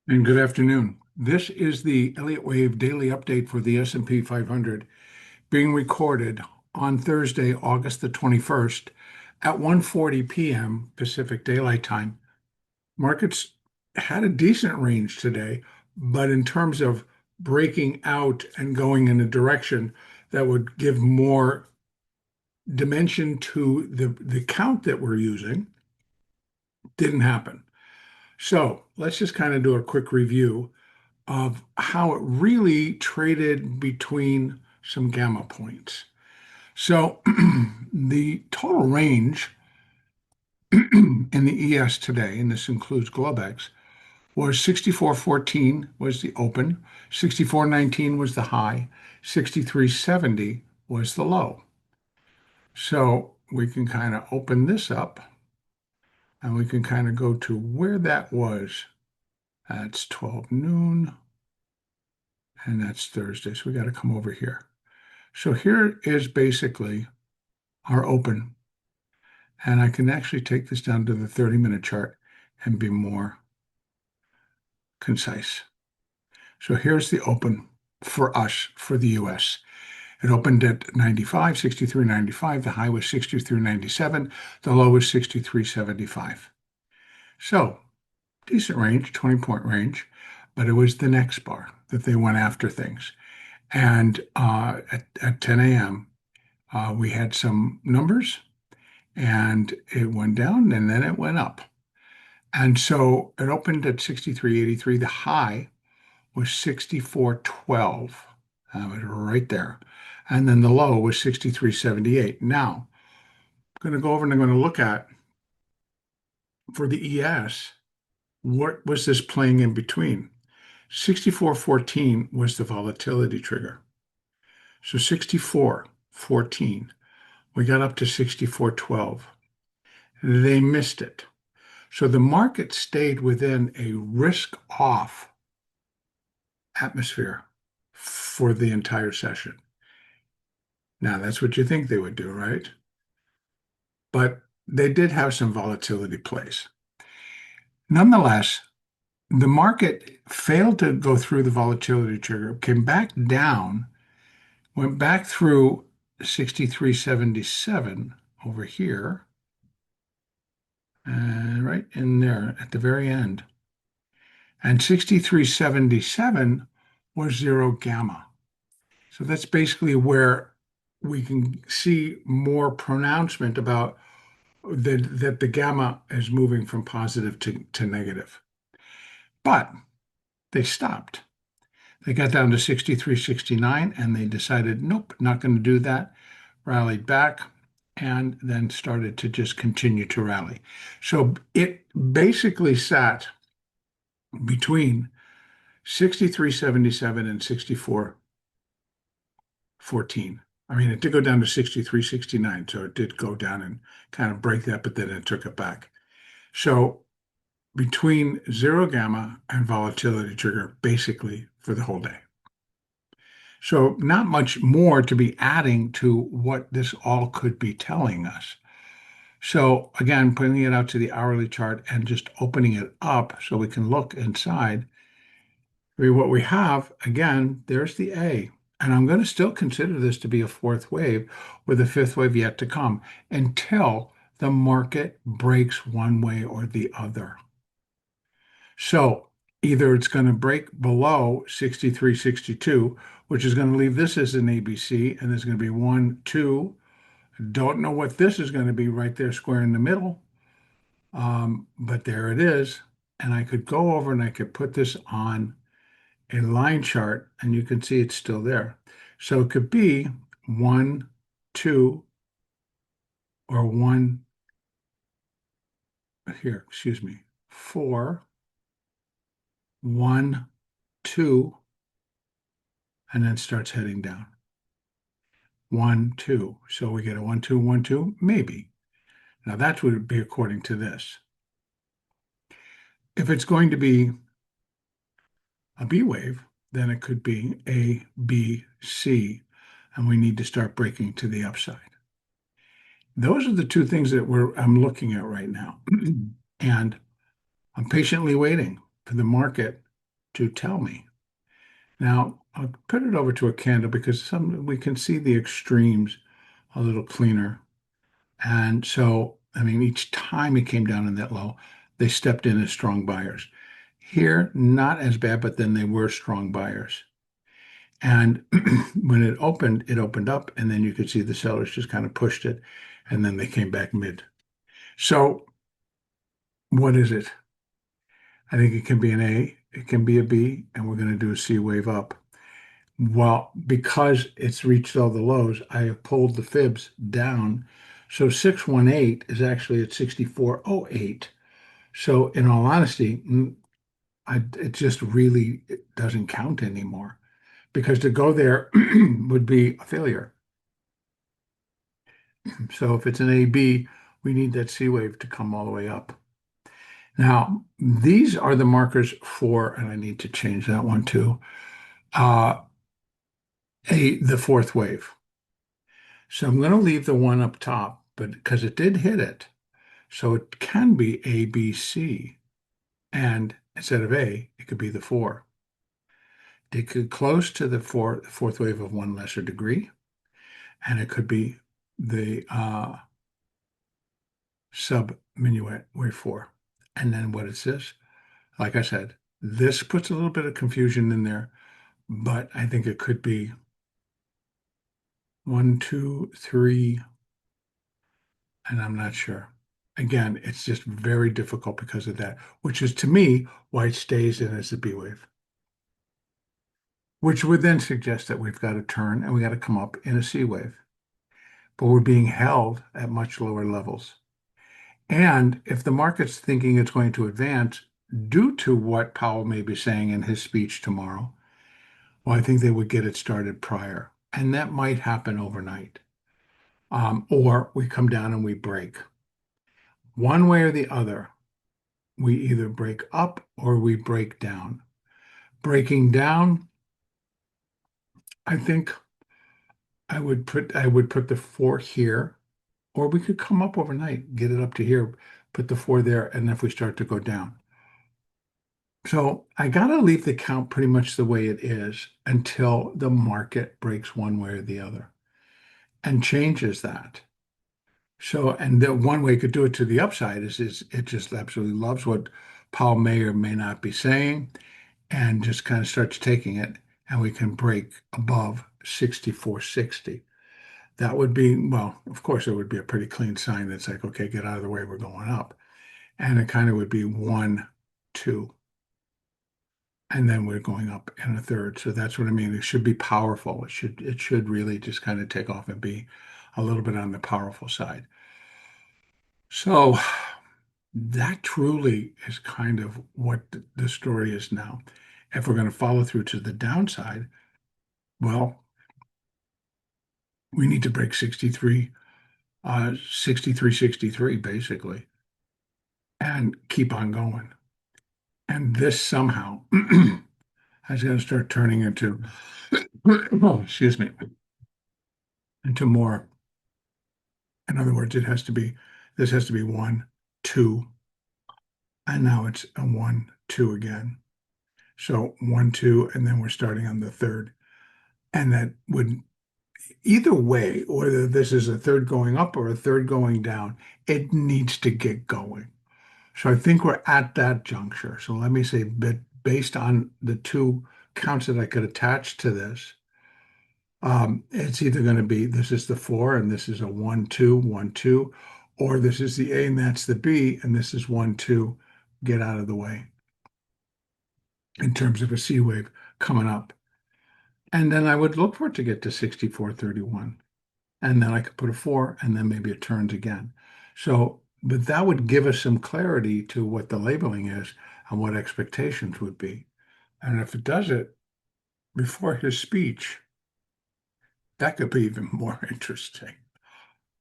And good afternoon. This is the Elliott Wave daily update for the S&P 500 being recorded on Thursday, August the 21st at 1:40 p.m. Pacific Daylight Time. Markets had a decent range today, but in terms of breaking out and going in a direction that would give more dimension to the count that we're using, didn't happen. So let's just kind of do a quick review of how it really traded between some gamma points. So the total range in the ES today, and this includes Globex, was 64.14 was the open, 64.19 was the high, 63.70 was the low. So we can kind of open this up and we can kind of go to where that was. That's 12 noon and that's Thursday. So we got to come over here. So here is basically our open. And I can actually take this down to the 30-minute chart and be more concise. So here's the open for us, for the US. It opened at 95, 63.95. The high was 63.97. The low was 63.75. So decent range, 20-point range, but it was the next bar that they went after things. And at 10 a.m., we had some numbers and it went down and then it went up. And so it opened at 63.83. The high was 64.12. That was right there. And then the low was 63.78. Now, I'm going to go over and I'm going to look at for the ES, what was this playing in between? 64.14 was the volatility trigger. So 64.14, we got up to 64.12. They missed it. So the market stayed within a risk-off atmosphere for the entire session. Now, that's what you think they would do, right? But they did have some volatility plays. Nonetheless, the market failed to go through the volatility trigger, came back down, went back through 63.77 over here, and right in there at the very end. And 63.77 was zero gamma. So that's basically where we can see more pronouncement about that the gamma is moving from positive to negative. But they stopped. They got down to 63.69 and they decided, nope, not going to do that. Rallied back and then started to just continue to rally. So it basically sat between 63.77 and 64.14. I mean, it did go down to 63.69, so it did go down and kind of break that, but then it took it back. So between zero gamma and volatility trigger, basically for the whole day. So not much more to be adding to what this all could be telling us. So again, putting it out to the hourly chart and just opening it up so we can look inside. I mean, what we have, again, there's the A. And I'm going to still consider this to be a fourth wave with a fifth wave yet to come until the market breaks one way or the other. So either it's going to break below 63.62, which is going to leave this as an ABC, and there's going to be 1, 2. Don't know what this is going to be right there square in the middle, but there it is. And I could go over and I could put this on a line chart, and you can see it's still there. So it could be 1, 2, or 1, here, excuse me, 4, 1, 2, and then starts heading down. 1, 2. So we get a 1, 2, 1, 2, maybe. Now that would be according to this. If it's going to be a B wave, then it could be A, B, C, and we need to start breaking to the upside. Those are the two things that I'm looking at right now. And I'm patiently waiting for the market to tell me. Now, I'll put it over to a candle because we can see the extremes a little cleaner. And so, I mean, each time it came down in that low, they stepped in as strong buyers. Here, not as bad, but then they were strong buyers. And when it opened up, and then you could see the sellers just kind of pushed it, and then they came back mid. So, what is it? I think it can be an A, it can be a B, and we're going to do a C wave up. Well, because it's reached all the lows, I have pulled the fibs down. So 618 is actually at 6408. So in all honesty, it just really it doesn't count anymore because to go there would be a failure. So if it's an AB, we need that C wave to come all the way up. Now, these are the markers for, and I need to change that one too, uh, the fourth wave. So I'm going to leave the one up top, but because it did hit it, so it can be A, B, C, and instead of A, it could be the four. It could close to the fourth wave of one lesser degree, and it could be the sub-minuet wave four. And then what is this? Like I said, this puts a little bit of confusion in there, but I think it could be one, two, three, and I'm not sure. Again, it's just very difficult because of that, which is to me why it stays in as a B wave, which would then suggest that we've got to turn and we got to come up in a C wave, but we're being held at much lower levels. And if the market's thinking it's going to advance due to what Powell may be saying in his speech tomorrow, well, I think they would get it started prior, and that might happen overnight. Or we come down and we break. One way or the other, we either break up or we break down. Breaking down, I think I would put the four here, or we could come up overnight, get it up to here, put the four there, and if we start to go down. So I gotta leave the count pretty much the way it is until the market breaks one way or the other and changes that. So, and the one way it could do it to the upside is it just absolutely loves what Powell may or may not be saying and just kind of starts taking it, and we can break above 64.60. That would be, well, of course, it would be a pretty clean sign that's like, okay, get out of the way, we're going up. And it kind of would be one, two, and then we're going up in a third. So that's what I mean. It should be powerful. It should really just kind of take off and be a little bit on the powerful side. So that truly is kind of what the story is now. If we're going to follow through to the downside, well, we need to break 63, 63, 63, basically, and keep on going. And this somehow is going to start turning into, oh, excuse me, into more. In other words, this has to be one, two, and now it's a one, two again. So one, two, and then we're starting on the third. And that would, either way, whether this is a third going up or a third going down, it needs to get going. So I think we're at that juncture. So let me say, based on the two counts that I could attach to this, it's either going to be this is the four and this is a 1, 2, or this is the A and that's the B and this is 1, 2, get out of the way in terms of a C wave coming up. And then I would look for it to get to 64.31. And then I could put a four and then maybe it turns again. So, but that would give us some clarity to what the labeling is and what expectations would be. And if it does it before his speech, that could be even more interesting.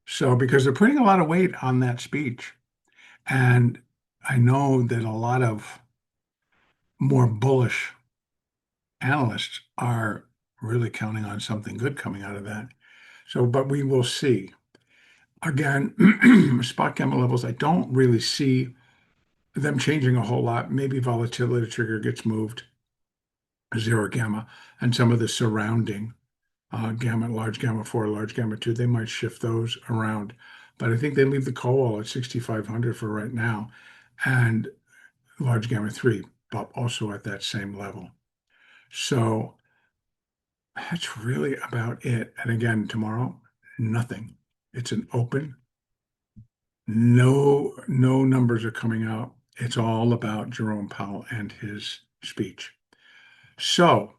So, because they're putting a lot of weight on that speech, and I know that a lot of more bullish analysts are really counting on something good coming out of that. So, but we will see. Again, spot gamma levels, I don't really see them changing a whole lot. Maybe volatility trigger gets moved. zero gamma, and some of the surrounding gamma, large gamma 4, large gamma 2, they might shift those around. But I think they leave the call at 6,500 for right now, and large gamma 3, but also at that same level. So that's really about it. And again, tomorrow, nothing. It's an open. No numbers are coming out. It's all about Jerome Powell and his speech. So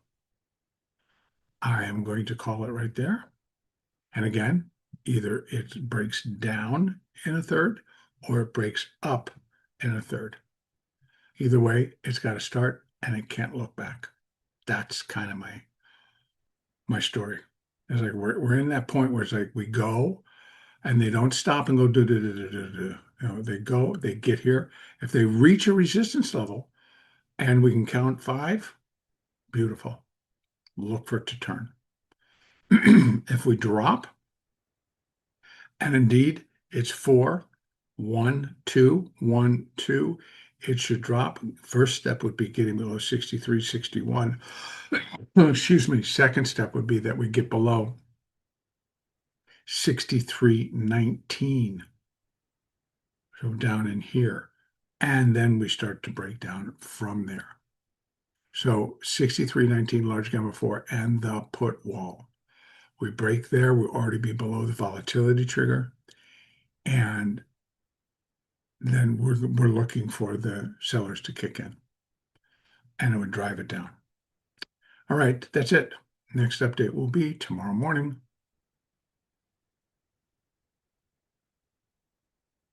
I am going to call it right there. And again, either it breaks down in a third or it breaks up in a third. Either way, it's got to start and it can't look back. That's kind of my story. It's like we're in that point where it's like we go and they don't stop and go do do do do do do. You know, they go, they get here. If they reach a resistance level and we can count 5, beautiful. Look for it to turn. If we drop, and indeed it's 4, 1, 2, 1, 2, it should drop. First step would be getting below 63, 61. Excuse me. Second step would be that we get below 63.19. So down in here. And then we start to break down from there. So 63.19 large gamma 4 and the put wall. We break there, we'll already be below the volatility trigger. And then we're looking for the sellers to kick in. And it would drive it down. All right, that's it. Next update will be tomorrow morning.